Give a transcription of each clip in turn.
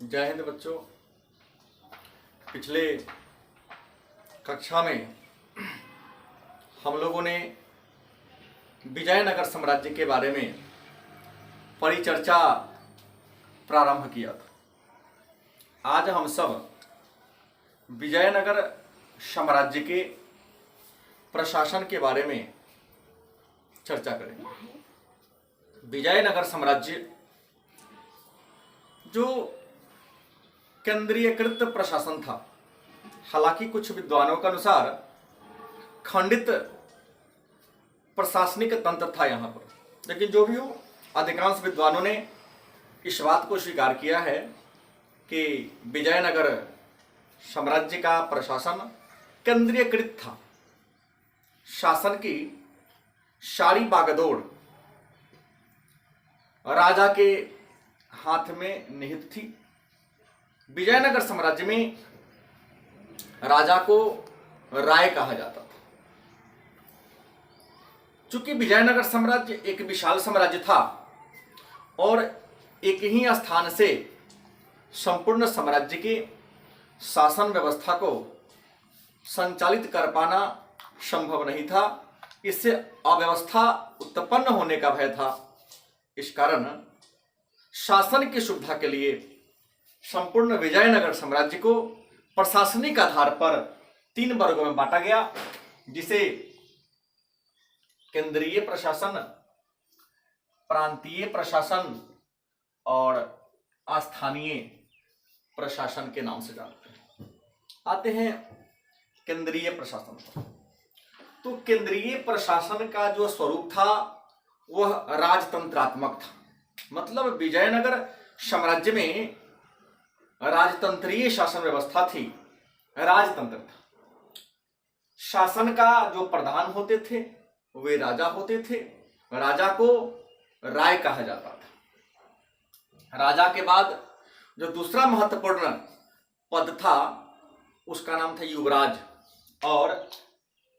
जय हिंद बच्चों। पिछले कक्षा में हम लोगों ने विजयनगर साम्राज्य के बारे में परिचर्चा प्रारंभ किया था। आज हम सब विजयनगर साम्राज्य के प्रशासन के बारे में चर्चा करेंगे। विजयनगर साम्राज्य जो केंद्रीयकृत प्रशासन था, हालांकि कुछ विद्वानों के अनुसार खंडित प्रशासनिक तंत्र था यहाँ पर, लेकिन जो भी हो, अधिकांश विद्वानों ने इस बात को स्वीकार किया है कि विजयनगर साम्राज्य का प्रशासन केंद्रीयकृत था। शासन की सारी बागडोर राजा के हाथ में निहित थी। विजयनगर साम्राज्य में राजा को राय कहा जाता था। चूंकि विजयनगर साम्राज्य एक विशाल साम्राज्य था और एक ही स्थान से संपूर्ण साम्राज्य के शासन व्यवस्था को संचालित कर पाना संभव नहीं था, इससे अव्यवस्था उत्पन्न होने का भय था। इस कारण शासन की सुविधा के लिए संपूर्ण विजयनगर साम्राज्य को प्रशासनिक आधार पर 3 वर्गों में बांटा गया, जिसे केंद्रीय प्रशासन, प्रांतीय प्रशासन और स्थानीय प्रशासन के नाम से जानते हैं। आते हैं केंद्रीय प्रशासन। तो केंद्रीय प्रशासन का जो स्वरूप था वह राजतंत्रात्मक था। मतलब विजयनगर साम्राज्य में राजतंत्रीय शासन व्यवस्था थी, राजतंत्र था। शासन का जो प्रधान होते थे वे राजा होते थे। राजा को राय कहा जाता था। राजा के बाद जो दूसरा महत्वपूर्ण पद था उसका नाम था युवराज, और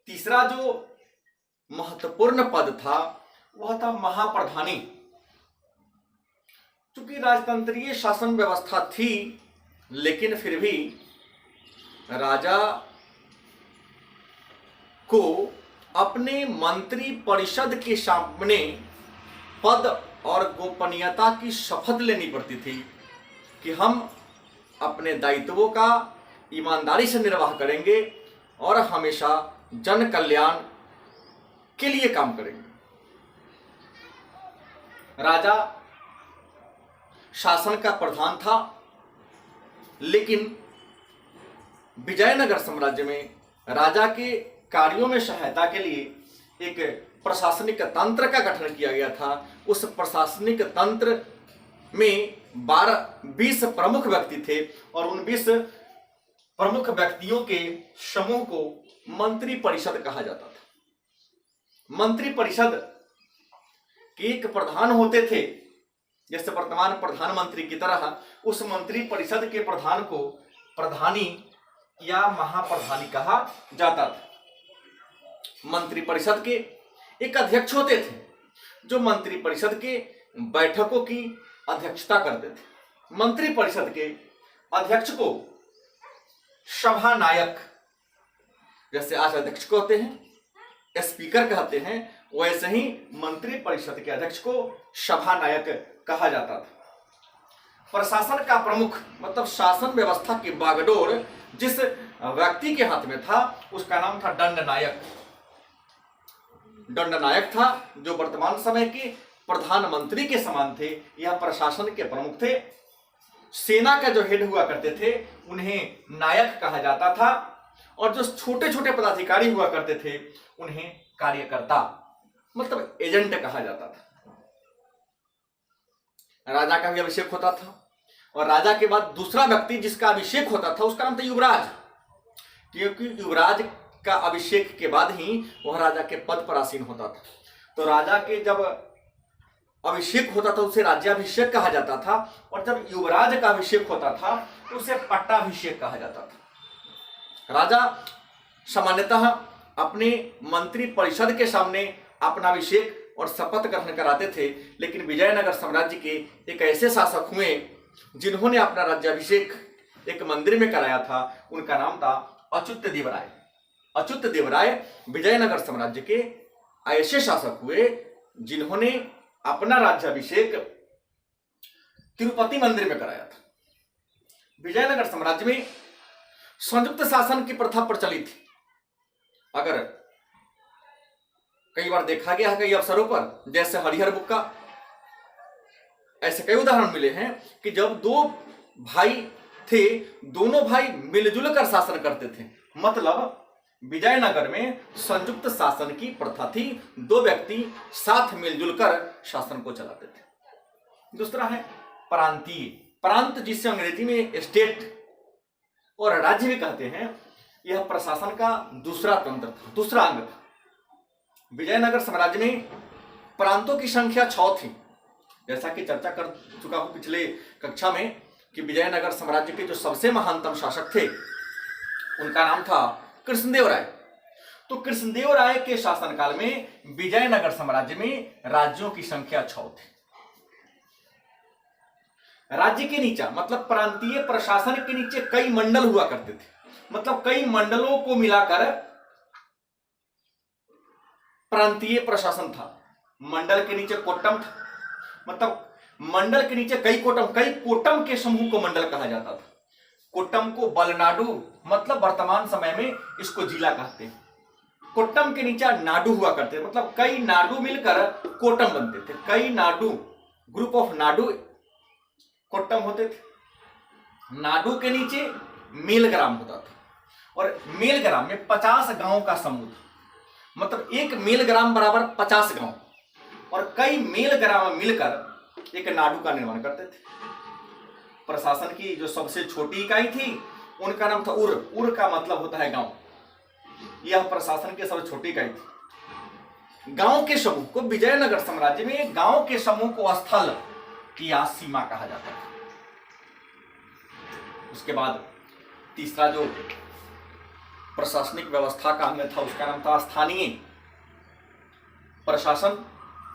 तीसरा जो महत्वपूर्ण पद था वह था महाप्रधानी। चूंकि राजतंत्रीय शासन व्यवस्था थी, लेकिन फिर भी राजा को अपने मंत्री परिषद के सामने पद और गोपनीयता की शपथ लेनी पड़ती थी कि हम अपने दायित्वों का ईमानदारी से निर्वाह करेंगे और हमेशा जन कल्याण के लिए काम करेंगे। राजा शासन का प्रधान था, लेकिन विजयनगर साम्राज्य में राजा के कार्यों में सहायता के लिए एक प्रशासनिक तंत्र का गठन किया गया था। उस प्रशासनिक तंत्र में 20 प्रमुख व्यक्ति थे और उन 20 प्रमुख व्यक्तियों के समूह को मंत्री परिषद कहा जाता था। मंत्री परिषद के एक प्रधान होते थे, जैसे वर्तमान प्रधानमंत्री की तरह उस मंत्री परिषद के प्रधान को प्रधानी या महाप्रधानी कहा जाता था। मंत्री परिषद के एक अध्यक्ष होते थे जो मंत्री परिषद के बैठकों की अध्यक्षता करते थे। मंत्री परिषद के अध्यक्ष को सभा नायक, जैसे आज अध्यक्ष को होते हैं स्पीकर कहते हैं, वैसे ही मंत्री परिषद के अध्यक्ष को सभा नायक कहा जाता था। प्रशासन का प्रमुख मतलब शासन व्यवस्था की बागडोर जिस व्यक्ति के हाथ में था उसका नाम था दंडनायक। दंडनायक था जो वर्तमान समय के प्रधानमंत्री के समान थे। यह प्रशासन के प्रमुख थे। सेना का जो हेड हुआ करते थे उन्हें नायक कहा जाता था, और जो छोटे छोटे पदाधिकारी हुआ करते थे उन्हें कार्यकर्ता मतलब एजेंट कहा जाता था। राजा का भी अभिषेक होता था, और राजा के बाद दूसरा व्यक्ति जिसका अभिषेक होता था उसका नाम था युवराज, क्योंकि युवराज का अभिषेक के बाद ही वह राजा के पद पर आसीन होता था। तो राजा के जब अभिषेक होता था उसे राज्याभिषेक कहा जाता था, और जब युवराज का अभिषेक होता था तो उसे पट्टाभिषेक कहा जाता था। राजा सामान्यतः अपने मंत्री परिषद के सामने अपना अभिषेक और शपथ ग्रहण कराते थे, लेकिन विजयनगर साम्राज्य के एक ऐसे शासक हुए जिन्होंने अपना राज्याभिषेक एक मंदिर में कराया था, उनका नाम था अच्युत देव राय। अच्युत देव राय विजयनगर साम्राज्य के ऐसे शासक हुए जिन्होंने अपना राज्याभिषेक तिरुपति मंदिर में कराया था। विजयनगर साम्राज्य में संयुक्त शासन की प्रथा प्रचलित थी। अगर कई बार देखा गया है कई अवसरों पर, जैसे हरिहर बुक्का, ऐसे कई उदाहरण मिले हैं कि जब दो भाई थे, दोनों भाई मिलजुल कर शासन करते थे। मतलब विजयनगर में संयुक्त शासन की प्रथा थी, दो व्यक्ति साथ मिलजुल कर शासन को चलाते थे। दूसरा है प्रांतीय। प्रांत जिसे अंग्रेजी में स्टेट और राज्य भी कहते हैं, यह प्रशासन का दूसरा तंत्र था, दूसरा अंग था। विजयनगर साम्राज्य में प्रांतों की संख्या 6 थी। जैसा कि चर्चा कर चुका हूं पिछले कक्षा में कि विजयनगर साम्राज्य के जो सबसे महानतम शासक थे उनका नाम था कृष्णदेव राय। तो कृष्णदेव राय के शासनकाल में विजयनगर साम्राज्य में राज्यों की संख्या 6 थी। राज्य के नीचे मतलब प्रांतीय प्रशासन के नीचे कई मंडल हुआ करते थे। मतलब कई मंडलों को मिलाकर प्रांतीय प्रशासन था। मंडल के नीचे कोट्टम था, मतलब मंडल के नीचे कई कोट्टम के समूह को मंडल कहा जाता था। कोट्टम को बलनाडु, मतलब वर्तमान समय में इसको जिला कहते हैं। कोट्टम के नीचे नाडु हुआ करते थे, मतलब कई नाडु मिलकर कोट्टम बनते थे। कई नाडु, ग्रुप ऑफ नाडु कोट्टम होते थे। नाडु के नीचे मेलग्राम होता था और मेलग्राम में 50 गांव का समूह था। मतलब एक मेलग्राम बराबर 50 गांव और कई मेलग्राम मिलकर एक नाडु का निर्माण करते थे। प्रशासन की जो सबसे छोटी इकाई थी उनका नाम था उर। उर का मतलब होता है गांव। यह प्रशासन की सबसे छोटी इकाई थी। गांव के समूह को विजयनगर साम्राज्य में गांव के समूह को स्थल या सीमा कहा जाता था। उसके बाद तीसरा जो प्रशासनिक व्यवस्था का अंग था उसका नाम था स्थानीय प्रशासन।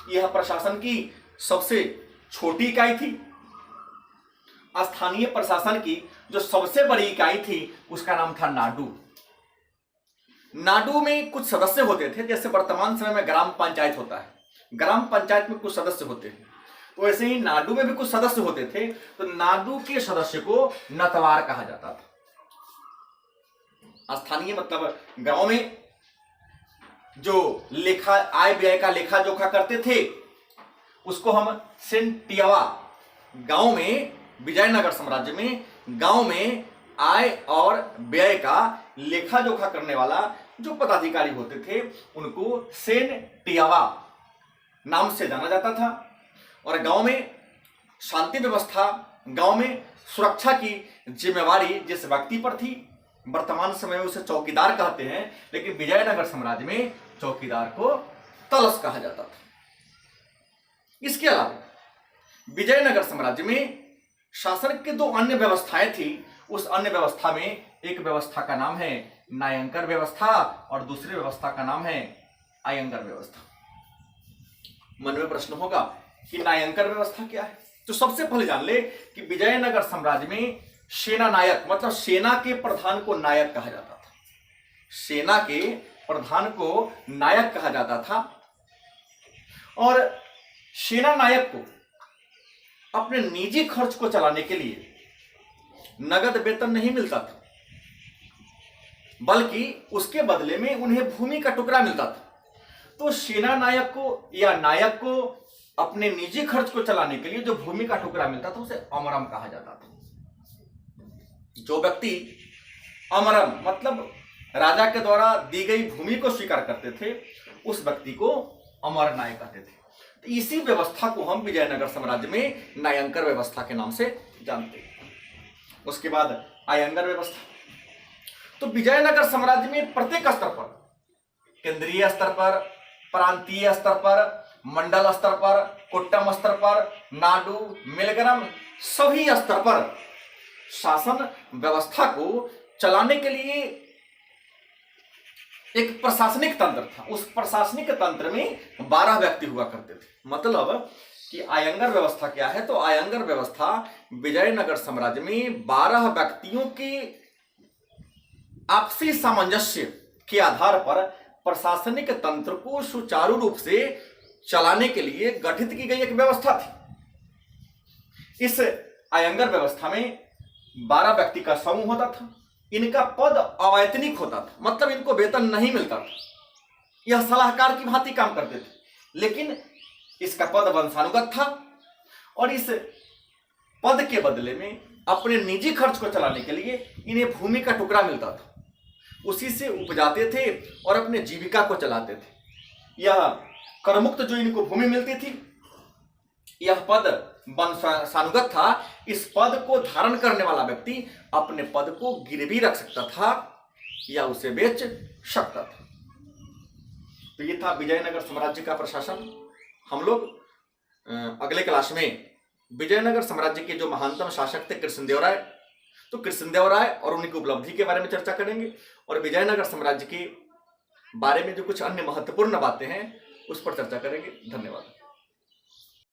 यह प्रशासन की सबसे छोटी इकाई थी। स्थानीय प्रशासन की जो सबसे बड़ी इकाई थी उसका नाम था नाडु। नाडु में कुछ सदस्य होते थे, जैसे वर्तमान समय में ग्राम पंचायत होता है। ग्राम पंचायत में कुछ सदस्य होते हैं, तो ऐसे ही नाडु में भी कुछ सदस्य होते थे। तो नाडु के सदस्य को नतवार कहा जाता था। स्थानीय मतलब गांव में जो लेखा आय व्यय का लेखा जोखा करते थे उसको हम सेंटियावा। गांव में विजयनगर साम्राज्य में गांव में आय और व्यय का लेखा जोखा करने वाला जो पदाधिकारी होते थे उनको सेंटियावा नाम से जाना जाता था। और गांव में शांति व्यवस्था, गांव में सुरक्षा की जिम्मेवारी जिस व्यक्ति पर थी, वर्तमान समय में उसे चौकीदार कहते हैं, लेकिन विजयनगर साम्राज्य में चौकीदार को तलस कहा जाता था। इसके अलावा विजयनगर साम्राज्य में शासन के दो अन्य व्यवस्थाएं थी। उस अन्य व्यवस्था में एक व्यवस्था का नाम है नायंकर व्यवस्था और दूसरी व्यवस्था का नाम है अयंगर व्यवस्था। मन में प्रश्न होगा कि नायंकर व्यवस्था क्या है। तो सबसे पहले जान ले कि विजयनगर साम्राज्य में सेना नायक मतलब सेना के प्रधान को नायक कहा जाता था। सेना के प्रधान को नायक कहा जाता था और सेना नायक को अपने निजी खर्च को चलाने के लिए नगद वेतन नहीं मिलता था, बल्कि उसके बदले में उन्हें भूमि का टुकड़ा मिलता था। तो सेना नायक को या नायक को अपने निजी खर्च को चलाने के लिए जो भूमि का टुकड़ा मिलता था उसे अमरम कहा जाता था। जो व्यक्ति अमरम मतलब राजा के द्वारा दी गई भूमि को स्वीकार करते थे उस व्यक्ति को अमर नायक कहते थे। तो इसी व्यवस्था को हम विजयनगर साम्राज्य में नायंकर व्यवस्था के नाम से जानते हैं। उसके बाद अयंगर व्यवस्था। तो विजयनगर साम्राज्य में प्रत्येक स्तर पर, केंद्रीय स्तर पर, प्रांतीय स्तर पर, मंडल स्तर पर, कोट्टम स्तर पर, नाडु, मेलग्राम, सभी स्तर पर शासन व्यवस्था को चलाने के लिए एक प्रशासनिक तंत्र था। उस प्रशासनिक तंत्र में 12 व्यक्ति हुआ करते थे। मतलब कि आयंगर व्यवस्था क्या है। तो आयंगर व्यवस्था विजयनगर साम्राज्य में 12 व्यक्तियों के आपसी सामंजस्य के आधार पर प्रशासनिक तंत्र को सुचारू रूप से चलाने के लिए गठित की गई एक व्यवस्था थी। इस आयंगर व्यवस्था में 12 व्यक्ति का समूह होता था। इनका पद अवैतनिक होता था, मतलब इनको वेतन नहीं मिलता था। यह सलाहकार की भांति काम करते थे, लेकिन इसका पद वंशानुगत था और इस पद के बदले में अपने निजी खर्च को चलाने के लिए इन्हें भूमि का टुकड़ा मिलता था। उसी से उपजाते थे और अपने जीविका को चलाते थे। यह करमुक्त जो इनको भूमि मिलती थी, यह पद वंशानुगत था। इस पद को धारण करने वाला व्यक्ति अपने पद को गिरवी रख सकता था या उसे बेच सकता था। तो ये था विजयनगर साम्राज्य का प्रशासन। हम लोग अगले क्लास में विजयनगर साम्राज्य के जो महानतम शासक थे कृष्णदेवराय, तो कृष्णदेवराय और उनकी उपलब्धि के बारे में चर्चा करेंगे और विजयनगर साम्राज्य के बारे में जो कुछ अन्य महत्वपूर्ण बातें हैं उस पर चर्चा करेंगे। धन्यवाद।